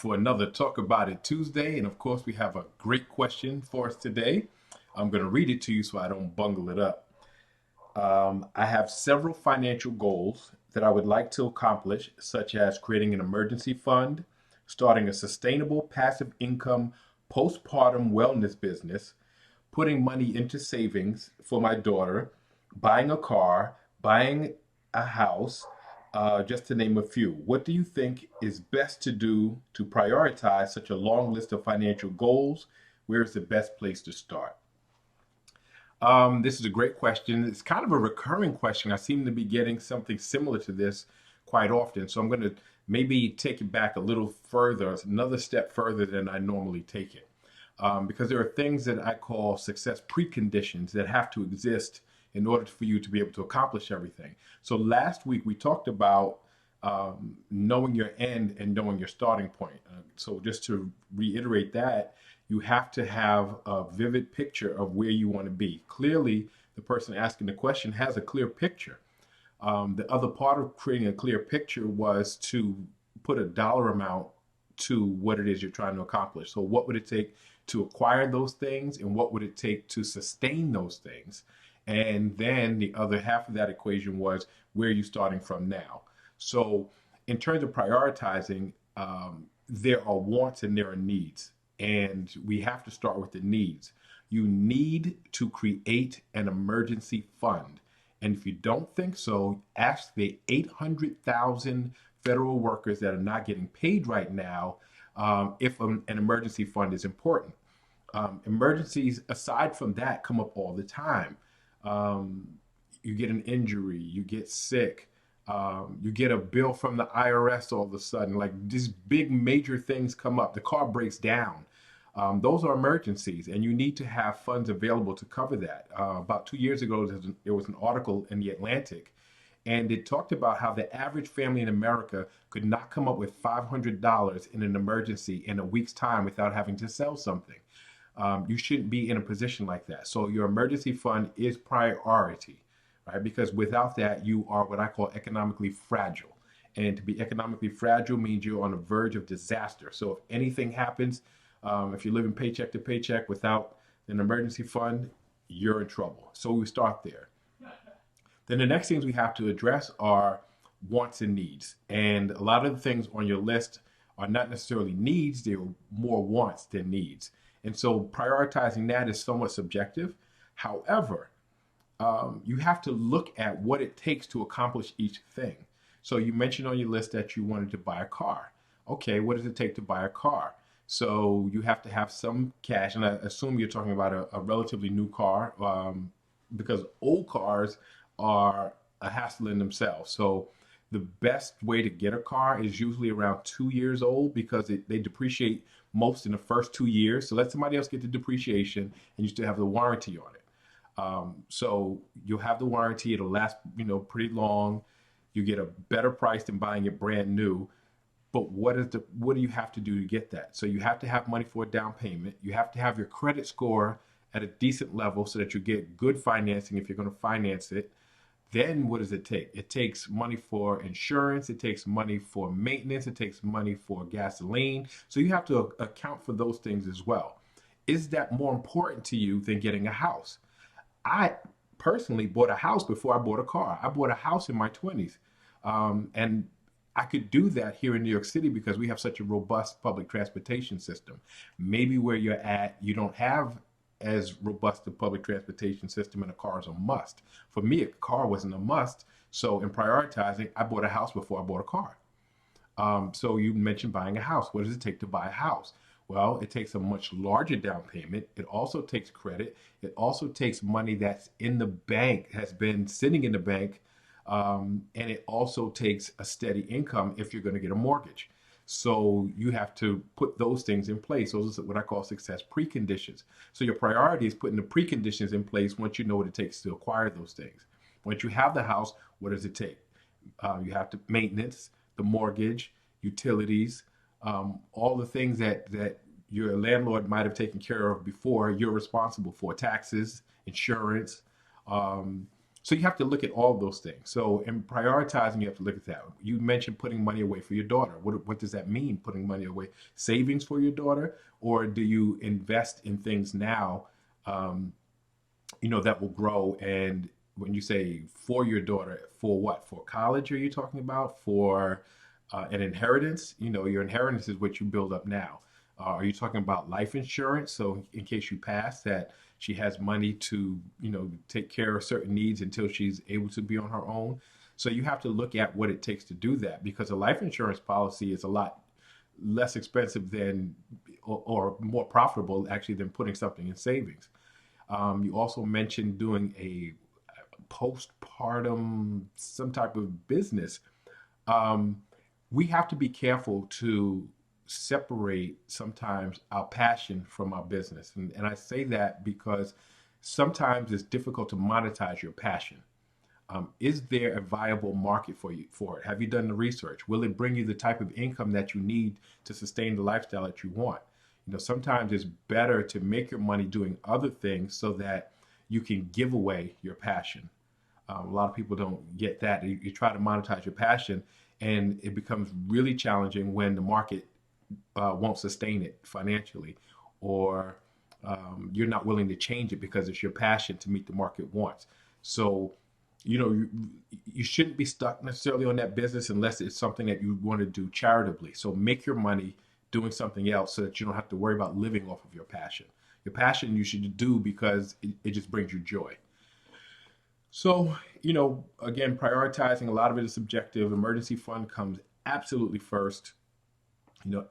for another Talk About It Tuesday. And of course, we have a great question for us today. I'm going to read it to you so I don't bungle it up. I have several financial goals that I would like to accomplish, such as creating an emergency fund, starting a sustainable passive income postpartum wellness business, putting money into savings for my daughter, buying a car, buying a house, just to name a few. What do you think is best to do to prioritize such a long list of financial goals? Where is the best place to start? This is a great question. It's kind of a recurring question. I seem to be getting something similar to this quite often. So I'm going to maybe take it back a little further, another step further than I normally take it. Because there are things that I call success preconditions that have to exist in order for you to be able to accomplish everything. So last week we talked about knowing your end and knowing your starting point. So just to reiterate that, you have to have a vivid picture of where you want to be. Clearly, the person asking the question has a clear picture. The other part of creating a clear picture was to put a dollar amount to what it is you're trying to accomplish. So, what would it take to acquire those things, and what would it take to sustain those things? And then the other half of that equation was where are you starting from now? So, in terms of prioritizing, there are wants and there are needs. And we have to start with the needs. You need to create an emergency fund. And if you don't think so, ask the 800,000 federal workers that are not getting paid right now if an emergency fund is important. Emergencies, aside from that, come up all the time. Um, you get an injury, you get sick, you get a bill from the IRS all of a sudden, like these big major things come up. The car breaks down. Those are emergencies, and you need to have funds available to cover that. About 2 years ago, there was an article in the Atlantic, and it talked about how the average family in America could not come up with $500 in an emergency in a week's time without having to sell something. You shouldn't be in a position like that. So your emergency fund is priority, right? Because without that, you are what I call economically fragile. And to be economically fragile means you're on the verge of disaster. So if anything happens, if you're living paycheck to paycheck without an emergency fund, you're in trouble. So we start there. Then the next things we have to address are wants and needs. And a lot of the things on your list are not necessarily needs, they're more wants than needs. And so prioritizing that is somewhat subjective. However, you have to look at what it takes to accomplish each thing. So you mentioned on your list that you wanted to buy a car. Okay, what does it take to buy a car? So you have to have some cash, and I assume you're talking about a relatively new car, because old cars are a hassle in themselves. So the best way to get a car is usually around 2 years old because they depreciate most in the first 2 years. So let somebody else get the depreciation, and you still have the warranty on it. So you'll have the warranty; it'll last, pretty long. You get a better price than buying it brand new. But what do you have to do to get that? So you have to have money for a down payment. You have to have your credit score at a decent level so that you get good financing if you're going to finance it. Then what does it take? It takes money for insurance. It takes money for maintenance. It takes money for gasoline. So you have to account for those things as well. Is that more important to you than getting a house? I personally bought a house before I bought a car. I bought a house in my 20s. And I could do that here in New York City because we have such a robust public transportation system. Maybe where you're at, you don't have as robust a public transportation system, and a car is a must. For me, a car wasn't a must. So in prioritizing, I bought a house before I bought a car. So you mentioned buying a house. What does it take to buy a house? Well, it takes a much larger down payment. It also takes credit. It also takes money that's in the bank, has been sitting in the bank, and it also takes a steady income if you're going to get a mortgage. So you have to put those things in place. Those are what I call success preconditions. So your priority is putting the preconditions in place once you know what it takes to acquire those things. Once you have the house, what does it take? You have to maintenance, the mortgage, utilities, all the things that your landlord might have taken care of before, you're responsible for taxes, insurance, um, So you have to look at all those things. So in prioritizing, you have to look at that. You mentioned putting money away for your daughter. What does that mean, putting money away? Savings for your daughter, or do you invest in things now, um, that will grow? And when you say for your daughter, for what? For college, are you talking about? For an inheritance? Your inheritance is what you build up now. Are you talking about life insurance? So in case you pass, that she has money to, take care of certain needs until she's able to be on her own. So you have to look at what it takes to do that, because a life insurance policy is a lot less expensive than, or more profitable actually, than putting something in savings. You also mentioned doing a postpartum, some type of business. Um, we have to be careful to separate sometimes our passion from our business. And I say that because sometimes it's difficult to monetize your passion. Is there a viable market for it? Have you done the research? Will it bring you the type of income that you need to sustain the lifestyle that you want? Sometimes it's better to make your money doing other things so that you can give away your passion. A lot of people don't get that. You try to monetize your passion, and it becomes really challenging when the market won't sustain it financially, or you're not willing to change it because it's your passion to meet the market wants. So, you shouldn't be stuck necessarily on that business unless it's something that you want to do charitably. So make your money doing something else so that you don't have to worry about living off of your passion. Your passion you should do because it just brings you joy. So, again, prioritizing, a lot of it is subjective. Emergency fund comes absolutely first.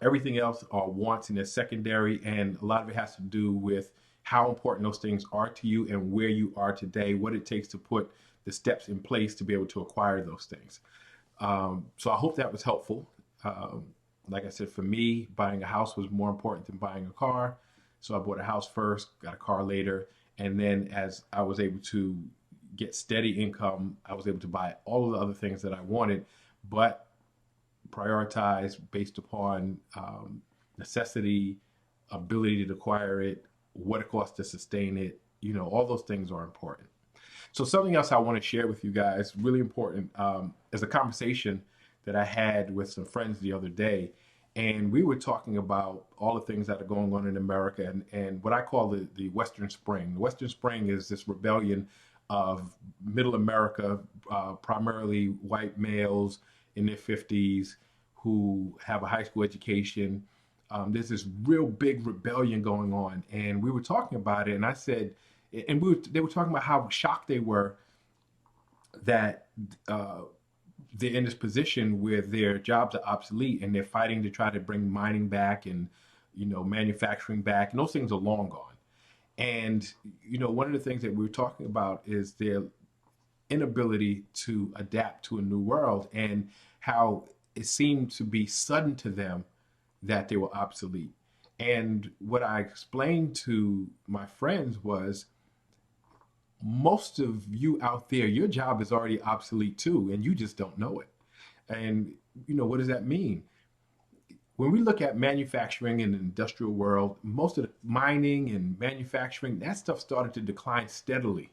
Everything else are wants and they're secondary, and a lot of it has to do with how important those things are to you and where you are today, what it takes to put the steps in place to be able to acquire those things. So I hope that was helpful. Um, like I said, for me, buying a house was more important than buying a car. So I bought a house first, got a car later, and then as I was able to get steady income, I was able to buy all of the other things that I wanted, but prioritize based upon necessity, ability to acquire it, what it costs to sustain it. All those things are important. So something else I want to share with you guys, really important, is a conversation that I had with some friends the other day. And we were talking about all the things that are going on in America, and what I call the Western Spring. The Western Spring is this rebellion of middle America, primarily white males in their 50s who have a high school education. There's this real big rebellion going on. And we were talking about it, and I said, and they were talking about how shocked they were that uh, they're in this position where their jobs are obsolete, and they're fighting to try to bring mining back and manufacturing back, and those things are long gone. And one of the things that we were talking about is their inability to adapt to a new world, and how it seemed to be sudden to them that they were obsolete. And what I explained to my friends was, most of you out there, your job is already obsolete too, and you just don't know it. And what does that mean? When we look at manufacturing in the industrial world, most of the mining and manufacturing, that stuff started to decline steadily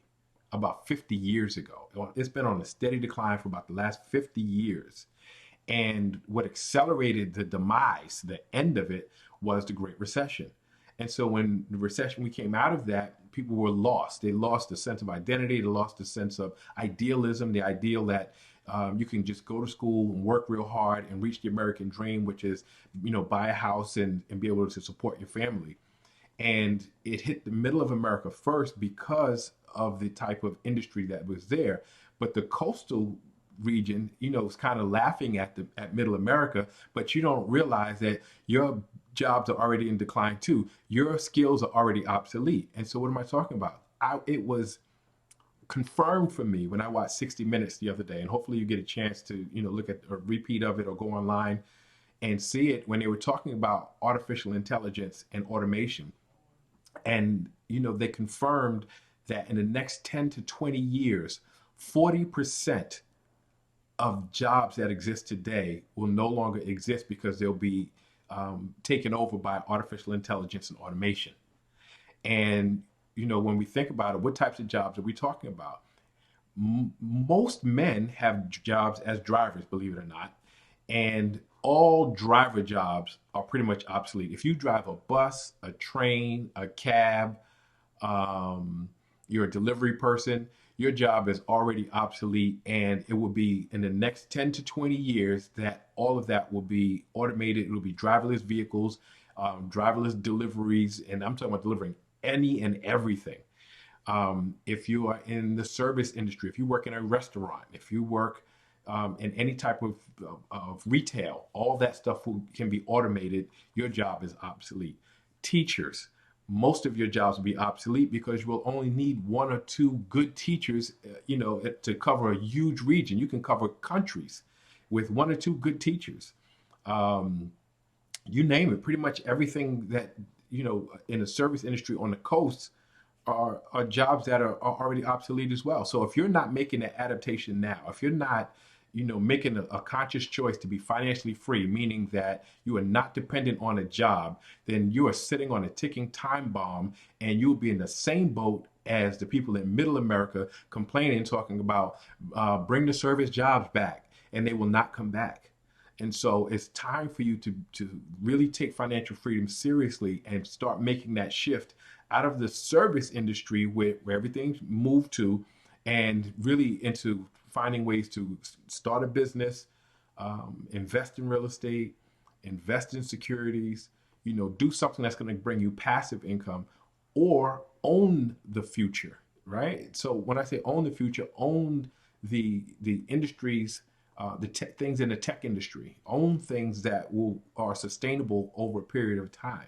about 50 years ago. It's been on a steady decline for about the last 50 years. And what accelerated the demise, the end of it, was the Great Recession. And so when the recession, we came out of that, people were lost. They lost the sense of identity. They lost the sense of idealism, the ideal that you can just go to school and work real hard and reach the American dream, which is, buy a house and be able to support your family. And it hit the middle of America first because of the type of industry that was there. But the coastal region, is kind of laughing at middle America, but you don't realize that your jobs are already in decline too. Your skills are already obsolete. And so what am I talking about? It was confirmed for me when I watched 60 Minutes the other day, and hopefully you get a chance to, look at a repeat of it or go online and see it, when they were talking about artificial intelligence and automation. And, they confirmed that in the next 10 to 20 years, 40% of jobs that exist today will no longer exist because they'll be taken over by artificial intelligence and automation. And when we think about it, what types of jobs are we talking about? most men have jobs as drivers, believe it or not, and all driver jobs are pretty much obsolete. If you drive a bus, a train, a cab, um, you're a delivery person, your job is already obsolete, and it will be in the next 10 to 20 years that all of that will be automated. It will be driverless vehicles, driverless deliveries, and I'm talking about delivering any and everything. If you are in the service industry, if you work in a restaurant, if you work in any type of retail, all that stuff can be automated. Your job is obsolete. Teachers, most of your jobs will be obsolete because you will only need one or two good teachers, to cover a huge region. You can cover countries with one or two good teachers. Um, you name it, pretty much everything that, in the service industry on the coast are jobs that are already obsolete as well. So if you're not making an adaptation now, if you're not, making a conscious choice to be financially free, meaning that you are not dependent on a job, then you are sitting on a ticking time bomb, and you'll be in the same boat as the people in middle America complaining, talking about bring the service jobs back, and they will not come back. And so it's time for you to really take financial freedom seriously and start making that shift out of the service industry where everything's moved to, and really into finding ways to start a business, invest in real estate, invest in securities, do something that's going to bring you passive income, or own the future, right? So when I say own the future, own the industries, things in the tech industry, own things that are sustainable over a period of time.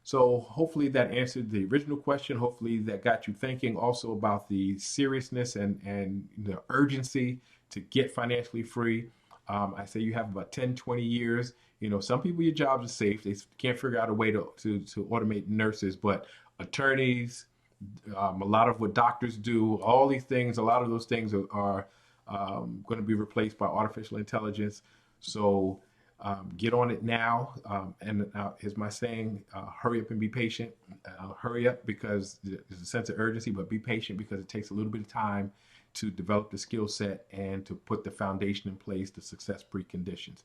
So hopefully that answered the original question. Hopefully that got you thinking also about the seriousness and the urgency to get financially free. I say you have about 10, 20 years. Some people, your jobs are safe. They can't figure out a way to automate nurses, but attorneys, a lot of what doctors do, all these things, a lot of those things are going to be replaced by artificial intelligence. So get on it now. And is my saying, hurry up and be patient. Hurry up because there's a sense of urgency, but be patient because it takes a little bit of time to develop the skill set and to put the foundation in place, the success preconditions.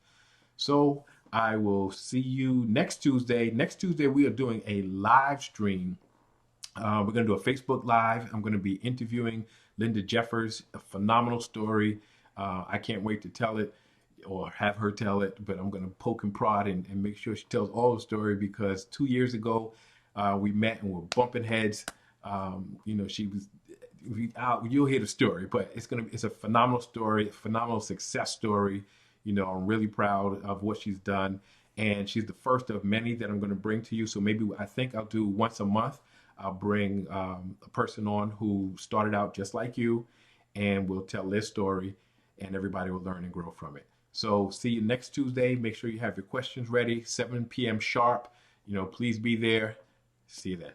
So I will see you next Tuesday. Next Tuesday, we are doing a live stream. We're going to do a Facebook Live. I'm going to be interviewing Linda Jeffers, a phenomenal story. I can't wait to tell it or have her tell it, but I'm going to poke and prod and make sure she tells all the story, because 2 years ago we met and we're bumping heads. She was you'll hear the story, but it's a phenomenal story, a phenomenal success story. I'm really proud of what she's done, and she's the first of many that I'm going to bring to you. So maybe I think I'll do once a month. I'll bring a person on who started out just like you, and we'll tell their story, and everybody will learn and grow from it. So see you next Tuesday. Make sure you have your questions ready, 7 p.m. sharp. Please be there. See you then.